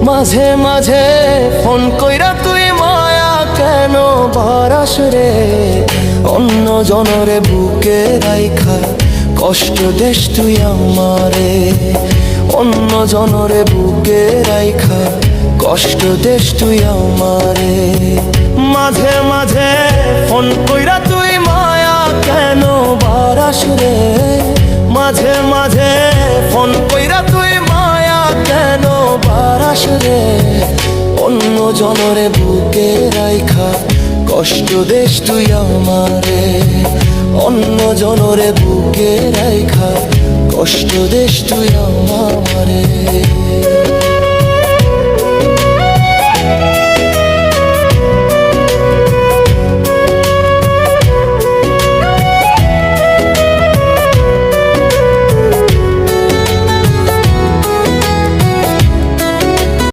মাঝে মাঝে ফোন কইরা তুই মায়া কেন বারাস রে? অন্য জনরে বুকে রাইখা কষ্ট দেশ তুই আমারে। অন্য জনরে বুকে রাইখা কষ্ট দেশ তুই আমারে। মাঝে মাঝে ফোন কইরা তুই মায়া কেন বারাস রে? মাঝে মাঝে ফোন কইরা তুই মায়া কেন বারাস রে? অন্য জনরে বুকে রাইখা কষ্ট দেশ তুই আমারে। অন্য জনরে বুকে রাইখা কষ্ট দেশ তুই আমারে।